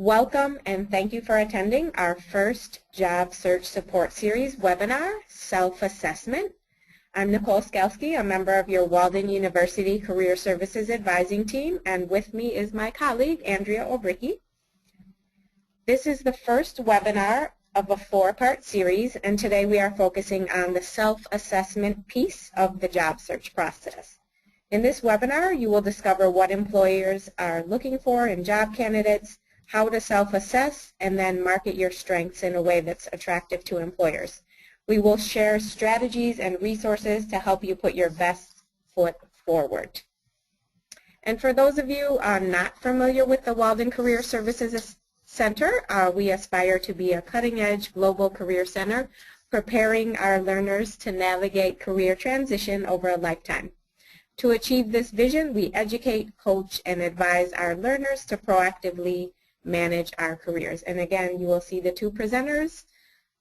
Welcome and thank you for attending our first Job Search Support Series webinar, Self-Assessment. I'm Nicole Skalski, a member of your Walden University Career Services Advising Team, and with me is my colleague, Andrea Obricki. This is the first webinar of a four-part series, and today we are focusing on the self-assessment piece of the job search process. In this webinar, you will discover what employers are looking for in job candidates, how to self-assess, and then market your strengths in a way that's attractive to employers. We will share strategies and resources to help you put your best foot forward. And for those of you not familiar with the Walden Career Services Center, we aspire to be a cutting-edge global career center, preparing our learners to navigate career transition over a lifetime. To achieve this vision, we educate, coach, and advise our learners to proactively manage our careers. And again, you will see the two presenters,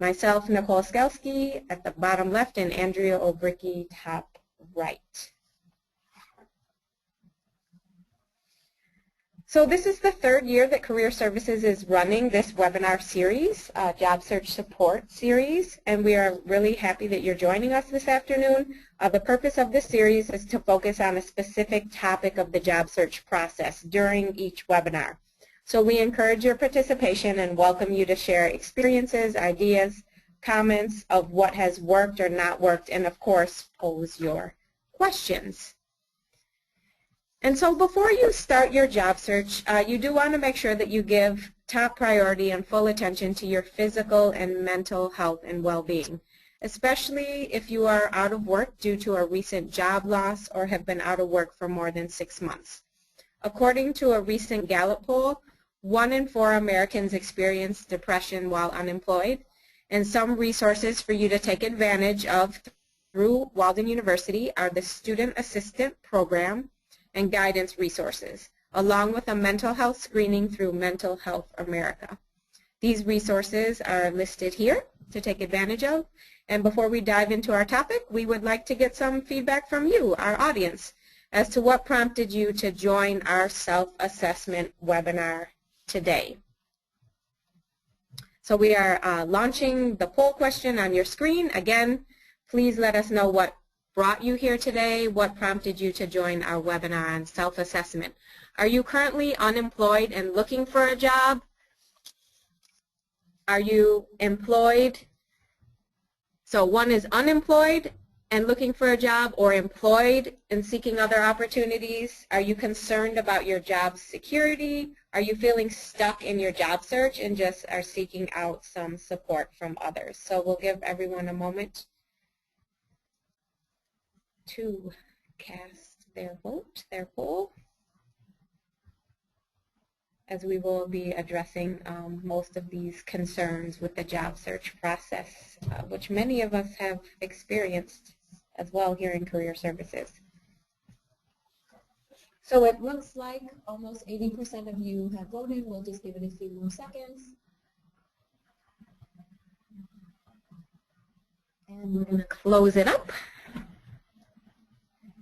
myself, Nicole Skalski, at the bottom left, and Andrea Obricki, top right. So this is the third year that Career Services is running this webinar series, Job Search Support Series, and we are really happy that you're joining us this afternoon. The purpose of this series is to focus on a specific topic of the job search process during each webinar. So we encourage your participation and welcome you to share experiences, ideas, comments of what has worked or not worked, and of course, pose your questions. And so before you start your job search, you do want to make sure that you give top priority and full attention to your physical and mental health and well-being, especially if you are out of work due to a recent job loss or have been out of work for more than 6 months. According to a recent Gallup poll, 1 in 4 Americans experience depression while unemployed, and some resources for you to take advantage of through Walden University are the Student Assistant Program and guidance resources, along with a mental health screening through Mental Health America. These resources are listed here to take advantage of, and before we dive into our topic, we would like to get some feedback from you, our audience, as to what prompted you to join our self-assessment webinar today. So we are launching the poll question on your screen. Again, please let us know what brought you here today, what prompted you to join our webinar on self-assessment. Are you currently unemployed and looking for a job? Are you employed? So one is unemployed and looking for a job, or employed and seeking other opportunities? Are you concerned about your job security? Are you feeling stuck in your job search and just are seeking out some support from others? So we'll give everyone a moment to cast their vote, their poll, as we will be addressing most of these concerns with the job search process, which many of us have experienced as well here in Career Services. So it looks like almost 80% of you have voted. We'll just give it a few more seconds. And we're going to close it up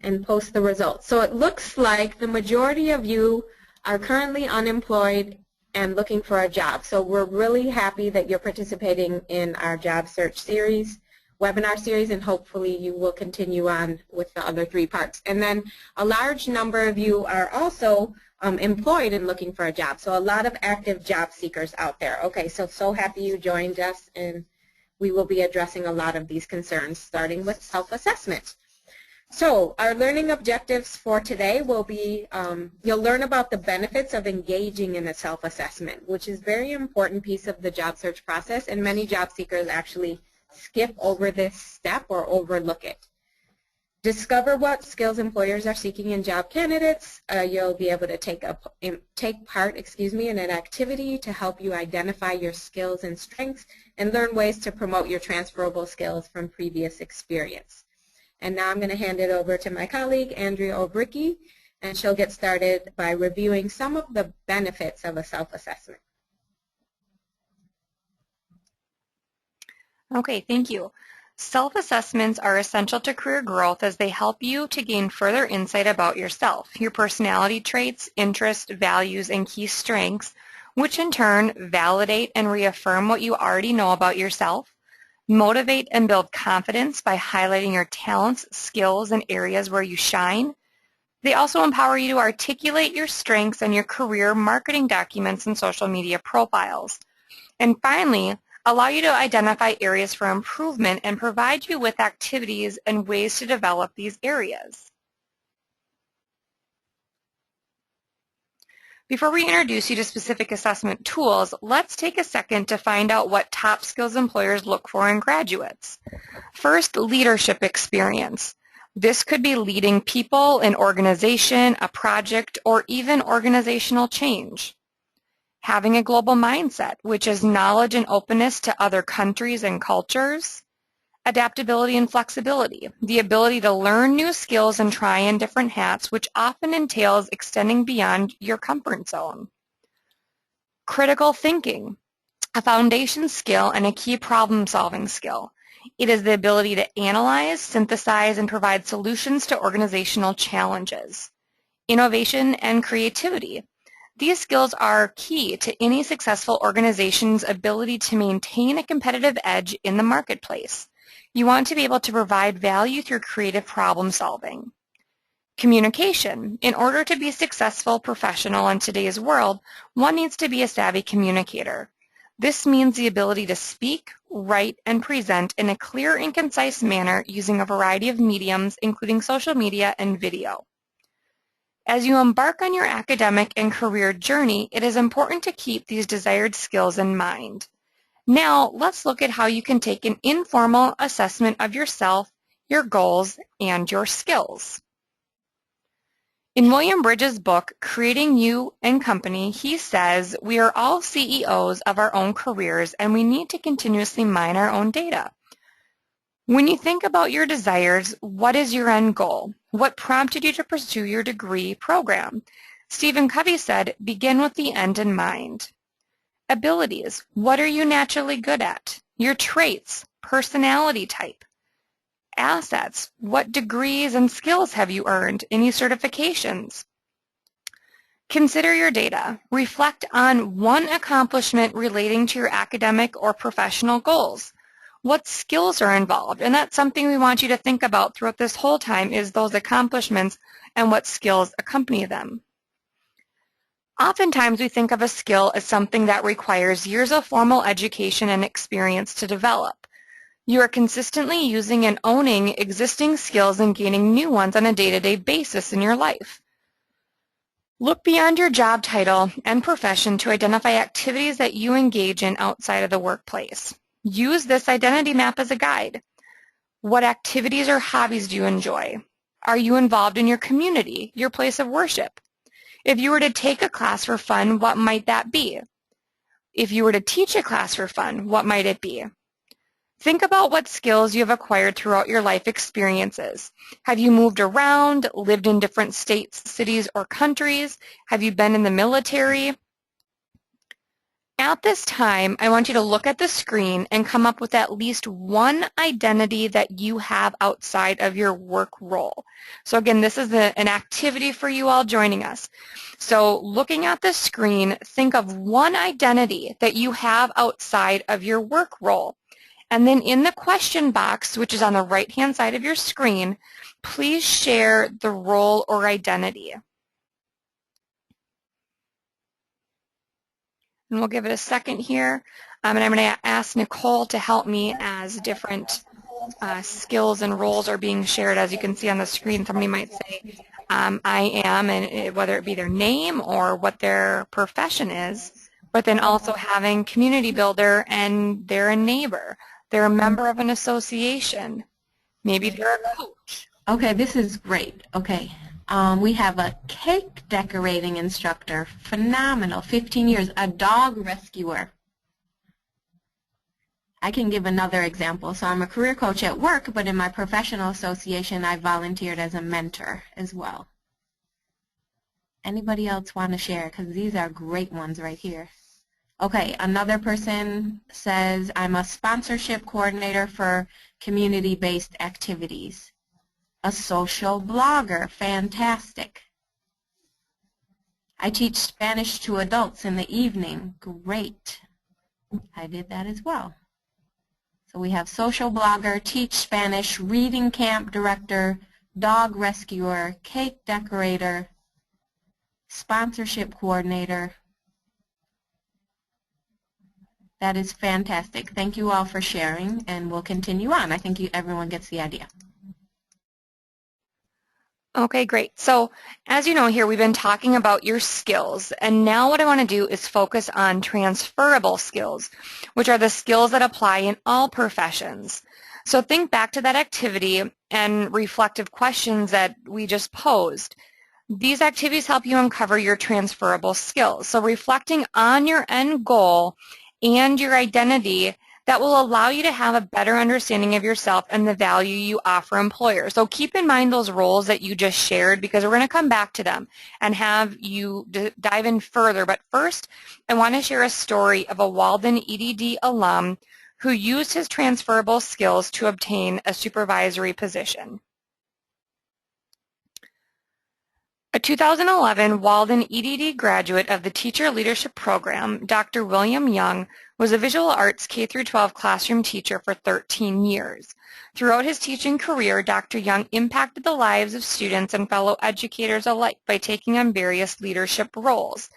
and post the results. So it looks like the majority of you are currently unemployed and looking for a job. So we're really happy that you're participating in our job search series, webinar series, and hopefully you will continue on with the other 3 parts. And then a large number of you are also employed and looking for a job. So a lot of active job seekers out there. Okay, so happy you joined us, and we will be addressing a lot of these concerns, starting with self-assessment. So our learning objectives for today will be, you'll learn about the benefits of engaging in a self-assessment, which is a very important piece of the job search process, and many job seekers actually skip over this step or overlook it. Discover what skills employers are seeking in job candidates. You'll be able to take part in an activity to help you identify your skills and strengths and learn ways to promote your transferable skills from previous experience. And now I'm going to hand it over to my colleague, Andrea Obricki, and she'll get started by reviewing some of the benefits of a self-assessment. Okay, thank you. Self-assessments are essential to career growth as they help you to gain further insight about yourself, your personality traits, interests, values, and key strengths, which in turn validate and reaffirm what you already know about yourself, motivate and build confidence by highlighting your talents, skills, and areas where you shine. They also empower you to articulate your strengths and your career marketing documents and social media profiles. And finally, allow you to identify areas for improvement and provide you with activities and ways to develop these areas. Before we introduce you to specific assessment tools, let's take a second to find out what top skills employers look for in graduates. First, leadership experience. This could be leading people, an organization, a project, or even organizational change. Having a global mindset, which is knowledge and openness to other countries and cultures. Adaptability and flexibility, the ability to learn new skills and try in different hats, which often entails extending beyond your comfort zone. Critical thinking, a foundation skill and a key problem-solving skill. It is the ability to analyze, synthesize, and provide solutions to organizational challenges. Innovation and creativity. These skills are key to any successful organization's ability to maintain a competitive edge in the marketplace. You want to be able to provide value through creative problem solving. Communication. In order to be a successful professional in today's world, one needs to be a savvy communicator. This means the ability to speak, write, and present in a clear and concise manner using a variety of mediums, including social media and video. As you embark on your academic and career journey, it is important to keep these desired skills in mind. Now, let's look at how you can take an informal assessment of yourself, your goals, and your skills. In William Bridges' book, Creating You and Company, he says, we are all CEOs of our own careers and we need to continuously mine our own data. When you think about your desires, what is your end goal? What prompted you to pursue your degree program? Stephen Covey said, begin with the end in mind. Abilities, what are you naturally good at? Your traits, personality type. Assets, what degrees and skills have you earned? Any certifications? Consider your data. Reflect on one accomplishment relating to your academic or professional goals. What skills are involved? And that's something we want you to think about throughout this whole time is those accomplishments and what skills accompany them. Oftentimes we think of a skill as something that requires years of formal education and experience to develop. You are consistently using and owning existing skills and gaining new ones on a day-to-day basis in your life. Look beyond your job title and profession to identify activities that you engage in outside of the workplace. Use this identity map as a guide. What activities or hobbies do you enjoy? Are you involved in your community, your place of worship? If you were to take a class for fun, what might that be? If you were to teach a class for fun, what might it be? Think about what skills you have acquired throughout your life experiences. Have you moved around, lived in different states, cities, or countries? Have you been in the military? At this time, I want you to look at the screen and come up with at least one identity that you have outside of your work role. So again, this is an activity for you all joining us. So looking at the screen, think of one identity that you have outside of your work role. And then in the question box, which is on the right-hand side of your screen, please share the role or identity. And we'll give it a second here. And I'm going to ask Nicole to help me as different skills and roles are being shared. As you can see on the screen, somebody might say, I am, and whether it be their name or what their profession is, but then also having community builder and they're a neighbor. They're a member of an association. Maybe they're a coach. Okay, this is great. Okay. We have a cake decorating instructor, phenomenal, 15 years, a dog rescuer. I can give another example. So I'm a career coach at work, but in my professional association, I volunteered as a mentor as well. Anybody else want to share? Because these are great ones right here. Okay, another person says, I'm a sponsorship coordinator for community-based activities. A social blogger, fantastic. I teach Spanish to adults in the evening. Great. I did that as well. So we have social blogger, teach Spanish, reading camp director, dog rescuer, cake decorator, sponsorship coordinator. That is fantastic. Thank you all for sharing, and we'll continue on. I think everyone gets the idea. Okay, great. So as you know here, we've been talking about your skills, and now what I want to do is focus on transferable skills, which are the skills that apply in all professions. So think back to that activity and reflective questions that we just posed. These activities help you uncover your transferable skills. So reflecting on your end goal and your identity, that will allow you to have a better understanding of yourself and the value you offer employers. So keep in mind those roles that you just shared, because we're going to come back to them and have you dive in further. But first, I want to share a story of a Walden EDD alum who used his transferable skills to obtain a supervisory position. A 2011 Walden EDD graduate of the Teacher Leadership Program, Dr. William Young was a visual arts K-12 classroom teacher for 13 years. Throughout his teaching career, Dr. Young impacted the lives of students and fellow educators alike by taking on various leadership roles.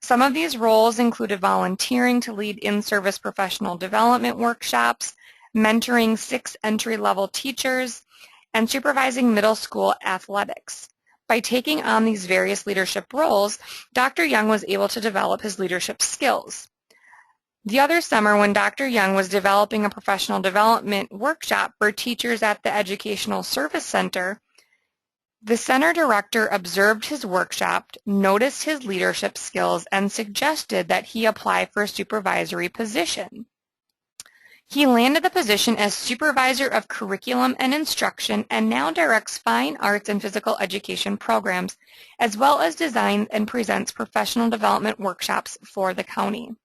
Some of these roles included volunteering to lead in-service professional development workshops, mentoring 6 entry-level teachers, and supervising middle school athletics. By taking on these various leadership roles, Dr. Young was able to develop his leadership skills. The other summer, when Dr. Young was developing a professional development workshop for teachers at the Educational Service Center, the center director observed his workshop, noticed his leadership skills, and suggested that he apply for a supervisory position. He landed the position as Supervisor of Curriculum and Instruction and now directs fine arts and physical education programs, as well as designs and presents professional development workshops for the county.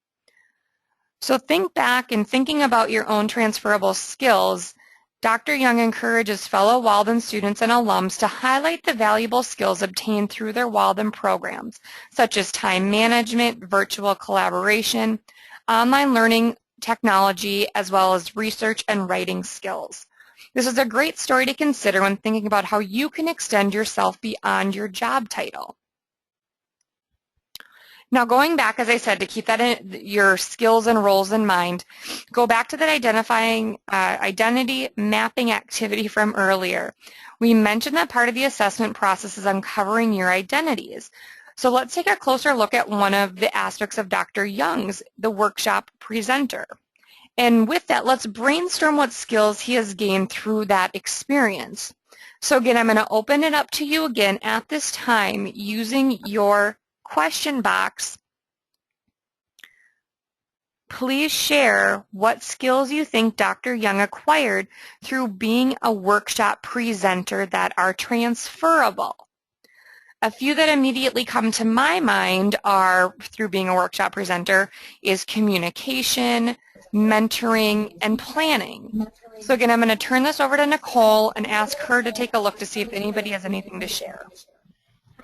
So think back and thinking about your own transferable skills, Dr. Young encourages fellow Walden students and alums to highlight the valuable skills obtained through their Walden programs, such as time management, virtual collaboration, online learning technology, as well as research and writing skills. This is a great story to consider when thinking about how you can extend yourself beyond your job title. Now going back, as I said, to keep your skills and roles in mind, go back to that identity mapping activity from earlier. We mentioned that part of the assessment process is uncovering your identities. So let's take a closer look at one of the aspects of Dr. Young's, the workshop presenter. And with that, let's brainstorm what skills he has gained through that experience. So again, I'm going to open it up to you again at this time using your question box. Please share what skills you think Dr. Young acquired through being a workshop presenter that are transferable. A few that immediately come to my mind are, through being a workshop presenter, is communication, mentoring, and planning. So again, I'm going to turn this over to Nicole and ask her to take a look to see if anybody has anything to share.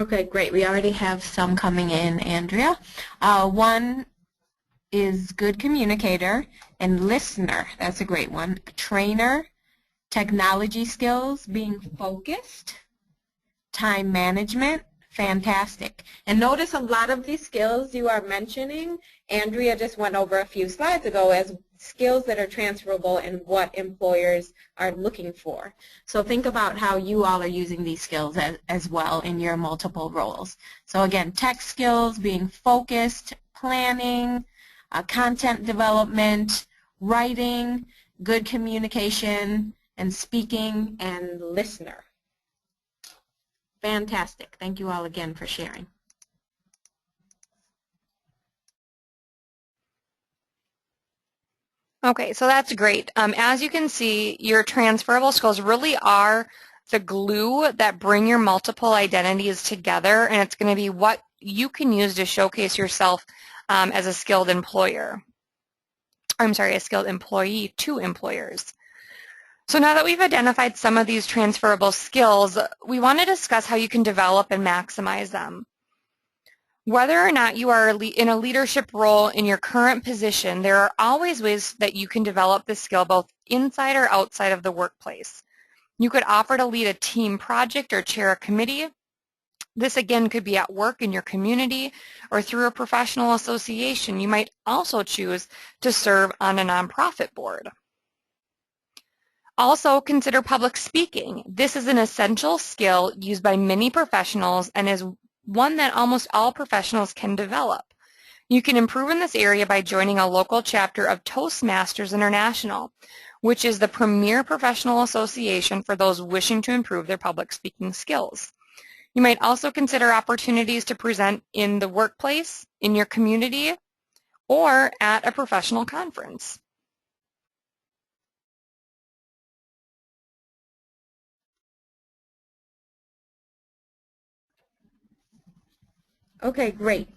Okay, great. We already have some coming in, Andrea. One is good communicator and listener. That's a great one. Trainer, technology skills, being focused, time management, fantastic. And notice a lot of these skills you are mentioning, Andrea just went over a few slides ago as skills that are transferable and what employers are looking for. So think about how you all are using these skills as well in your multiple roles. So again, tech skills, being focused, planning, content development, writing, good communication, and speaking, and listener. Fantastic. Thank you all again for sharing. Okay, so that's great. As you can see, your transferable skills really are the glue that bring your multiple identities together, and it's going to be what you can use to showcase yourself as a skilled employer. I'm sorry, a skilled employee to employers. So now that we've identified some of these transferable skills, we want to discuss how you can develop and maximize them. Whether or not you are in a leadership role in your current position, there are always ways that you can develop this skill both inside or outside of the workplace. You could offer to lead a team project or chair a committee. This again could be at work in your community or through a professional association. You might also choose to serve on a nonprofit board. Also, consider public speaking. This is an essential skill used by many professionals and is one that almost all professionals can develop. You can improve in this area by joining a local chapter of Toastmasters International, which is the premier professional association for those wishing to improve their public speaking skills. You might also consider opportunities to present in the workplace, in your community, or at a professional conference. Okay, great.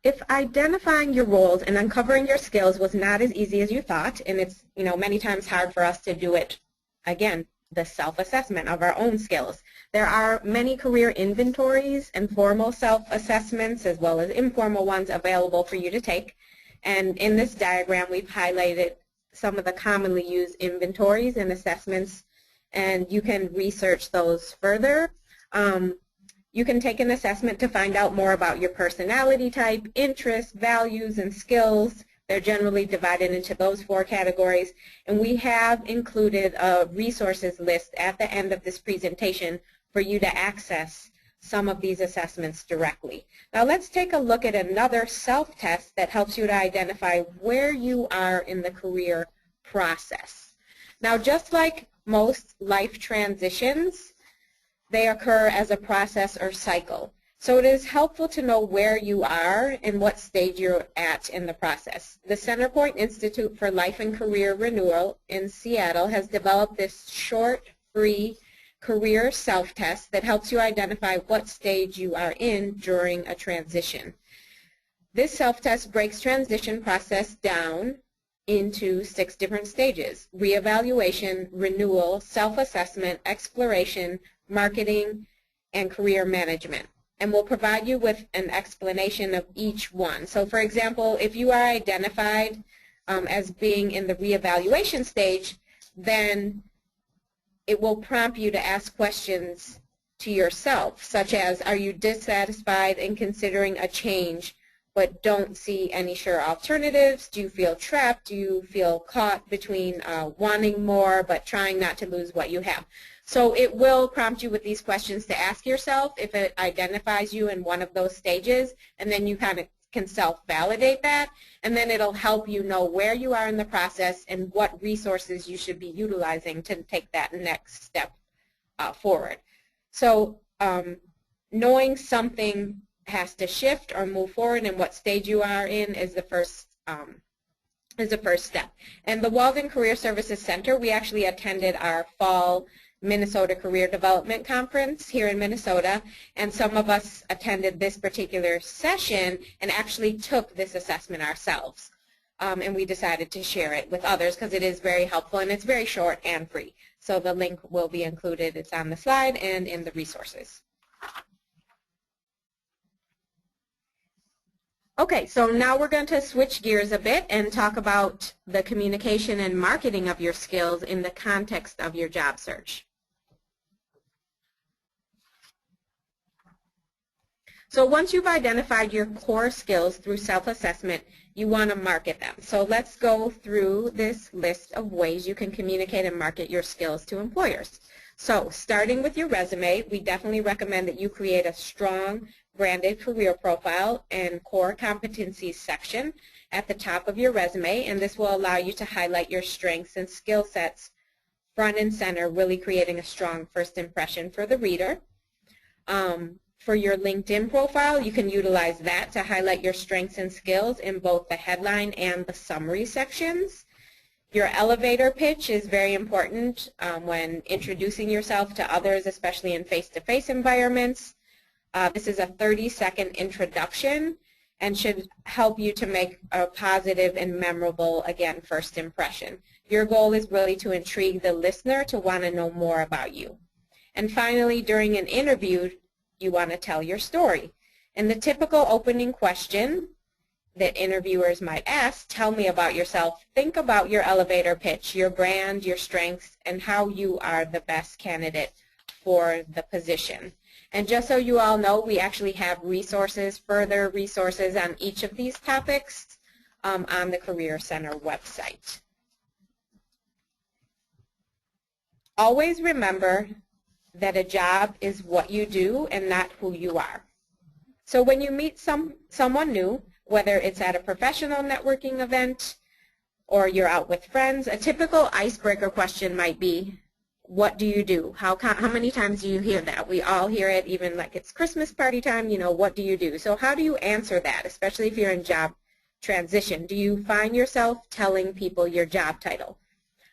If identifying your roles and uncovering your skills was not as easy as you thought, and it's many times hard for us to do it, again, the self-assessment of our own skills. There are many career inventories and formal self-assessments as well as informal ones available for you to take. And in this diagram, we've highlighted some of the commonly used inventories and assessments, and you can research those further. You can take an assessment to find out more about your personality type, interests, values, and skills. They're generally divided into those 4 categories. And we have included a resources list at the end of this presentation for you to access some of these assessments directly. Now let's take a look at another self-test that helps you to identify where you are in the career process. Now just like most life transitions, they occur as a process or cycle. So it is helpful to know where you are and what stage you're at in the process. The Centerpoint Institute for Life and Career Renewal in Seattle has developed this short, free career self-test that helps you identify what stage you are in during a transition. This self-test breaks transition process down into 6 different stages: reevaluation, renewal, self-assessment, exploration, marketing, and career management. And we'll provide you with an explanation of each one. So for example, if you are identified as being in the reevaluation stage, then it will prompt you to ask questions to yourself, such as, are you dissatisfied in considering a change but don't see any sure alternatives? Do you feel trapped? Do you feel caught between wanting more but trying not to lose what you have? So it will prompt you with these questions to ask yourself if it identifies you in one of those stages, and then you kind of can self-validate that, and then it'll help you know where you are in the process and what resources you should be utilizing to take that next step forward. So knowing something has to shift or move forward and what stage you are in is the first step. And the Walden Career Services Center, we actually attended our fall Minnesota Career Development Conference here in Minnesota, and some of us attended this particular session and actually took this assessment ourselves. And we decided to share it with others because it is very helpful and it's very short and free. So the link will be included. It's on the slide and in the resources. Okay, so now we're going to switch gears a bit and talk about the communication and marketing of your skills in the context of your job search. So once you've identified your core skills through self-assessment, you want to market them. So let's go through this list of ways you can communicate and market your skills to employers. So starting with your resume, we definitely recommend that you create a strong branded career profile and core competencies section at the top of your resume, and this will allow you to highlight your strengths and skill sets front and center, really creating a strong first impression for the reader. For your LinkedIn profile, you can utilize that to highlight your strengths and skills in both the headline and the summary sections. Your elevator pitch is very important when introducing yourself to others, especially in face-to-face environments. This is a 30-second introduction and should help you to make a positive and memorable, again, first impression. Your goal is really to intrigue the listener to want to know more about you. And finally, during an interview, you want to tell your story. And the typical opening question that interviewers might ask, tell me about yourself. Think about your elevator pitch, your brand, your strengths, and how you are the best candidate for the position. And just so you all know, we actually have resources, further resources on each of these topics on the Career Center website. Always remember that a job is what you do and not who you are. So when you meet someone new, whether it's at a professional networking event or you're out with friends, a typical icebreaker question might be, what do you do? How many times do you hear that? We all hear it, even like it's Christmas party time, you know, what do you do? So how do you answer that, especially if you're in job transition? Do you find yourself telling people your job title?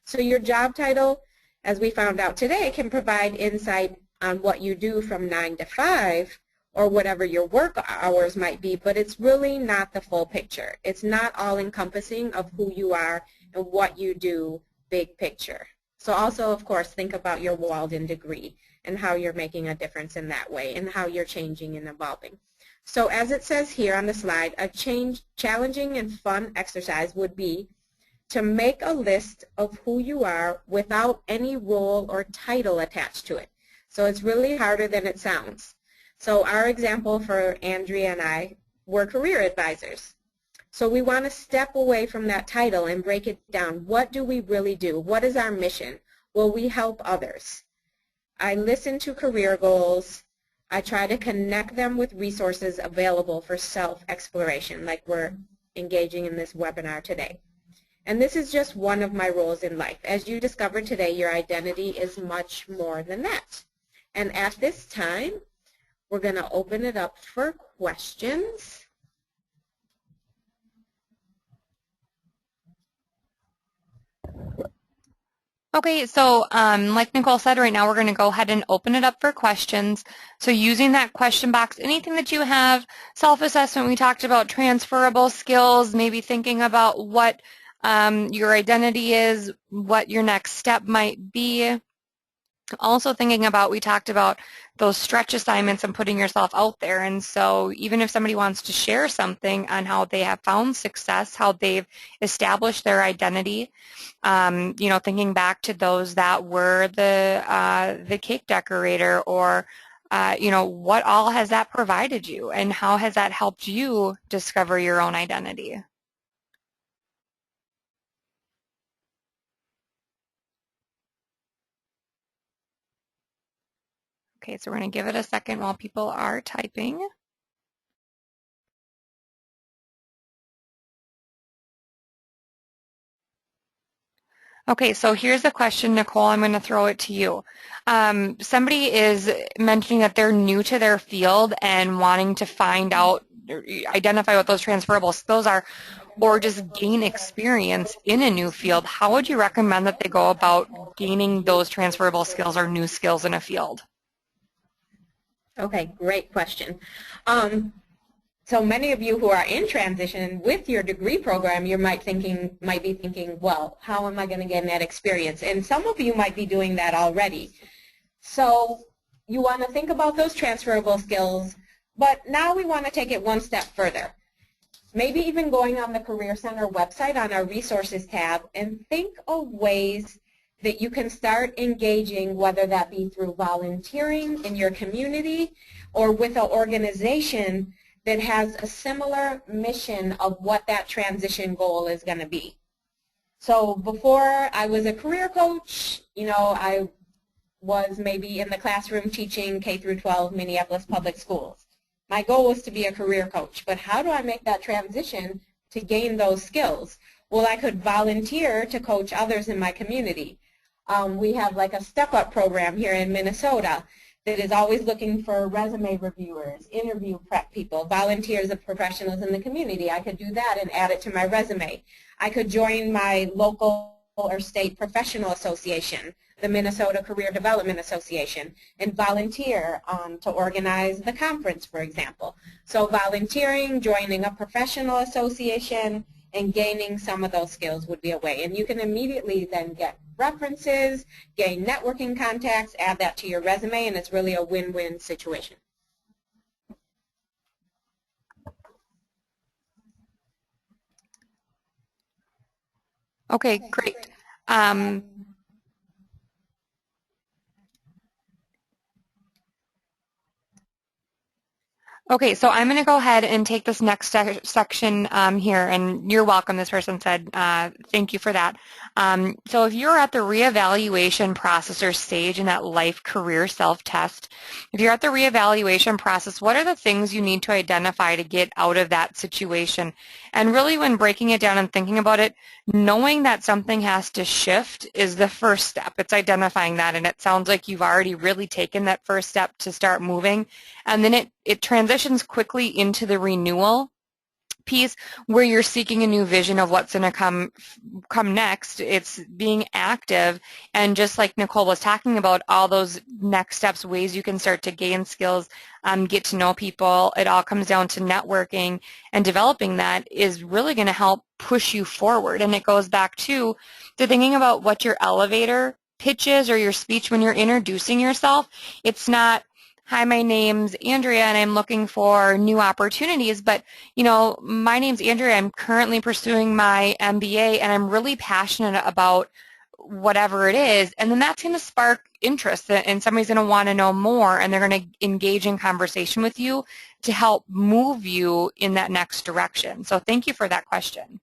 So your job title, as we found out today, can provide insight on what you do from 9 to 5 or whatever your work hours might be, but it's really not the full picture. It's not all encompassing of who you are and what you do, big picture. So also, of course, think about your Walden degree and how you're making a difference in that way and how you're changing and evolving. So as it says here on the slide, a challenging and fun exercise would be to make a list of who you are without any role or title attached to it. So it's really harder than it sounds. So our example for Andrea and I were career advisors. So we want to step away from that title and break it down. What do we really do? What is our mission? Will we help others? I listen to career goals. I try to connect them with resources available for self-exploration, like we're engaging in this webinar today. And this is just one of my roles in life. As you discovered today, your identity is much more than that. And at this time, we're going to open it up for questions. Okay, so like Nicole said, right now we're going to go ahead and open it up for questions. So using that question box, anything that you have, self-assessment, we talked about transferable skills, maybe thinking about what your identity is, what your next step might be. Also thinking about, we talked about those stretch assignments and putting yourself out there. And so even if somebody wants to share something on how they have found success, how they've established their identity, you know, thinking back to those that were the cake decorator, or you know, what all has that provided you and how has that helped you discover your own identity? Okay, so we're going to give it a second while people are typing. Okay, so here's a question, Nicole. I'm going to throw it to you. Somebody is mentioning that they're new to their field and wanting to find out, identify what those transferable skills are, or just gain experience in a new field. How would you recommend that they go about gaining those transferable skills or new skills in a field? Okay, great question. So many of you who are in transition with your degree program, you might be thinking, well, how am I going to get that experience? And some of you might be doing that already. So you want to think about those transferable skills, but now we want to take it one step further. Maybe even going on the Career Center website on our resources tab and think of ways that you can start engaging, whether that be through volunteering in your community or with an organization that has a similar mission of what that transition goal is going to be. So before I was a career coach, you know, I was maybe in the classroom teaching K through 12 Minneapolis public schools. My goal was to be a career coach, but how do I make that transition to gain those skills? Well, I could volunteer to coach others in my community. We have like a step-up program here in Minnesota that is always looking for resume reviewers, interview prep people, volunteers of professionals in the community. I could do that and add it to my resume. I could join my local or state professional association, the Minnesota Career Development Association, and volunteer to organize the conference, for example. So volunteering, joining a professional association, and gaining some of those skills would be a way. And you can immediately then get references, gain networking contacts, add that to your resume, and it's really a win-win situation. Okay, great. Okay, so I'm going to go ahead and take this next section here, and you're welcome, this person said. Thank you for that. So if you're at the reevaluation process or stage in that life career self-test, if you're at the reevaluation process, what are the things you need to identify to get out of that situation? And really, when breaking it down and thinking about it, knowing that something has to shift is the first step. It's identifying that, and it sounds like you've already really taken that first step to start moving. And then it transitions quickly into the renewal piece where you're seeking a new vision of what's going to come next. It's being active, and just like Nicole was talking about, all those next steps, ways you can start to gain skills, get to know people. It all comes down to networking, and developing that is really going to help push you forward. And it goes back to thinking about what your elevator pitch is, or your speech when you're introducing yourself. It's not, "Hi, my name's Andrea and I'm looking for new opportunities," but, you know, "My name's Andrea, I'm currently pursuing my MBA and I'm really passionate about whatever it is," and then that's going to spark interest, and somebody's going to want to know more, and they're going to engage in conversation with you to help move you in that next direction. So thank you for that question.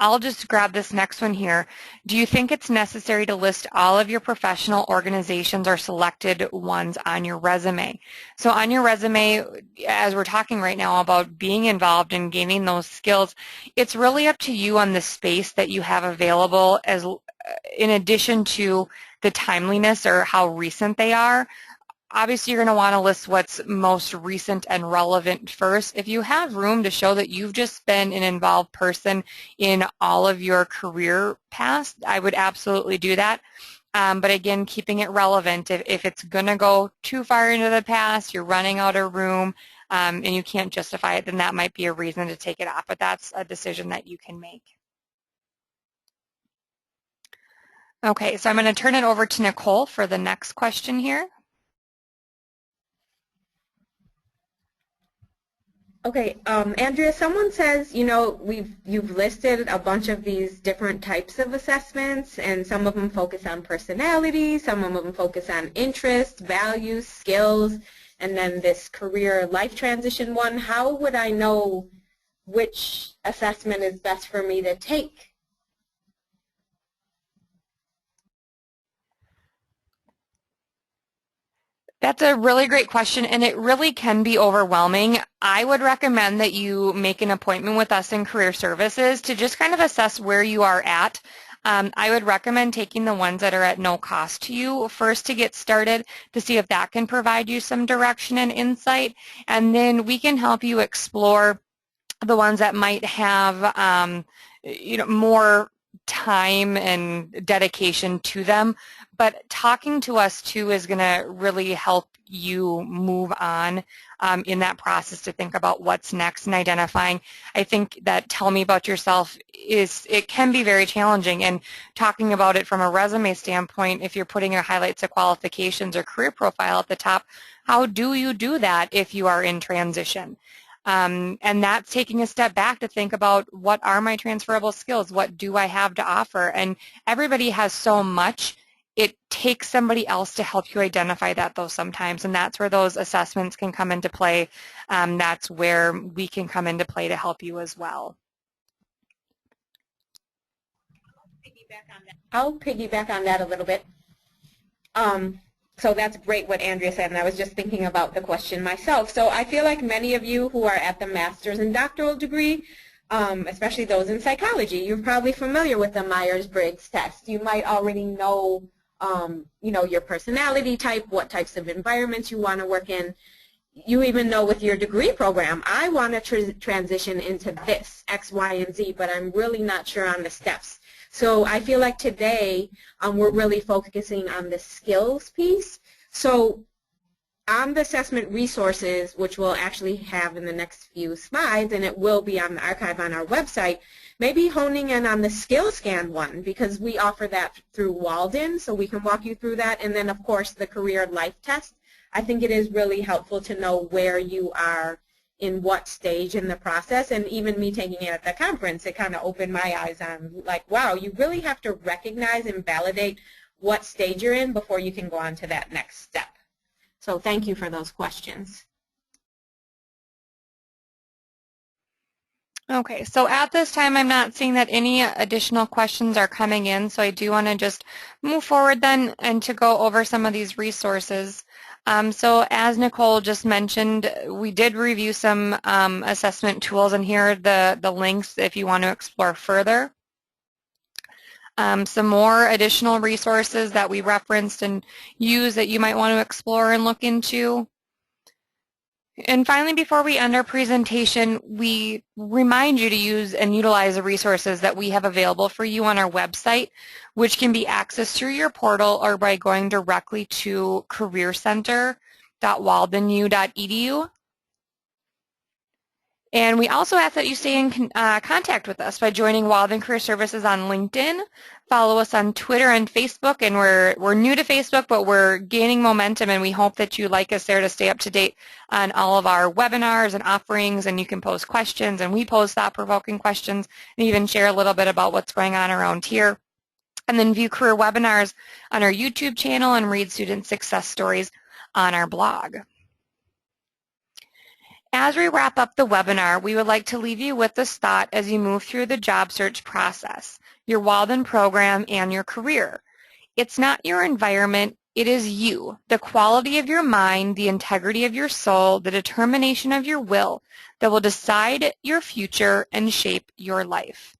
I'll just grab this next one here. Do you think it's necessary to list all of your professional organizations or selected ones on your resume? So on your resume, as we're talking right now about being involved and gaining those skills, it's really up to you on the space that you have available, as in addition to the timeliness or how recent they are. Obviously, you're going to want to list what's most recent and relevant first. If you have room to show that you've just been an involved person in all of your career past, I would absolutely do that. But again, keeping it relevant. If it's going to go too far into the past, you're running out of room, and you can't justify it, then that might be a reason to take it off. But that's a decision that you can make. Okay, so I'm going to turn it over to Nicole for the next question here. Okay, Andrea, someone says, you know, you've listed a bunch of these different types of assessments, and some of them focus on personality, some of them focus on interests, values, skills, and then this career life transition one. How would I know which assessment is best for me to take? That's a really great question, and it really can be overwhelming. I would recommend that you make an appointment with us in Career Services to just kind of assess where you are at. I would recommend taking the ones that are at no cost to you first to get started, to see if that can provide you some direction and insight, and then we can help you explore the ones that might have more time and dedication to them. But talking to us too is going to really help you move on in that process to think about what's next and identifying. I think that tell me about yourself it can be very challenging, and talking about it from a resume standpoint, if you're putting your highlights of qualifications or career profile at the top, how do you do that if you are in transition? And that's taking a step back to think about, what are my transferable skills? What do I have to offer? And everybody has so much. It takes somebody else to help you identify that, though, sometimes, and that's where those assessments can come into play. That's where we can come into play to help you as well. I'll piggyback on that a little bit. So that's great what Andrea said, and I was just thinking about the question myself. So I feel like many of you who are at the master's and doctoral degree, especially those in psychology, you're probably familiar with the Myers-Briggs test. You might already know, your personality type, what types of environments you want to work in. You even know with your degree program, I want to transition into this, X, Y, and Z, but I'm really not sure on the steps. So I feel like today we're really focusing on the skills piece. So on the assessment resources, which we'll actually have in the next few slides, and it will be on the archive on our website, maybe honing in on the skill scan one, because we offer that through Walden, so we can walk you through that. And then, of course, the career life test. I think it is really helpful to know where you are in what stage in the process. And even me taking it at the conference, it kind of opened my eyes on, like, wow, you really have to recognize and validate what stage you're in before you can go on to that next step. So thank you for those questions. Okay, so at this time I'm not seeing that any additional questions are coming in, so I do want to just move forward then and to go over some of these resources. So as Nicole just mentioned, we did review some assessment tools, and here are the links if you want to explore further. Some more additional resources that we referenced and use that you might want to explore and look into. And finally, before we end our presentation, we remind you to use and utilize the resources that we have available for you on our website, which can be accessed through your portal or by going directly to careercenter.waldenu.edu. And we also ask that you stay in contact with us by joining Walden Career Services on LinkedIn. Follow us on Twitter and Facebook, and we're new to Facebook, but we're gaining momentum, and we hope that you like us there to stay up to date on all of our webinars and offerings, and you can post questions, and we post thought-provoking questions, and even share a little bit about what's going on around here. And then view career webinars on our YouTube channel and read student success stories on our blog. As we wrap up the webinar, we would like to leave you with this thought as you move through the job search process, your Walden program, and your career. It's not your environment, it is you, the quality of your mind, the integrity of your soul, the determination of your will that will decide your future and shape your life.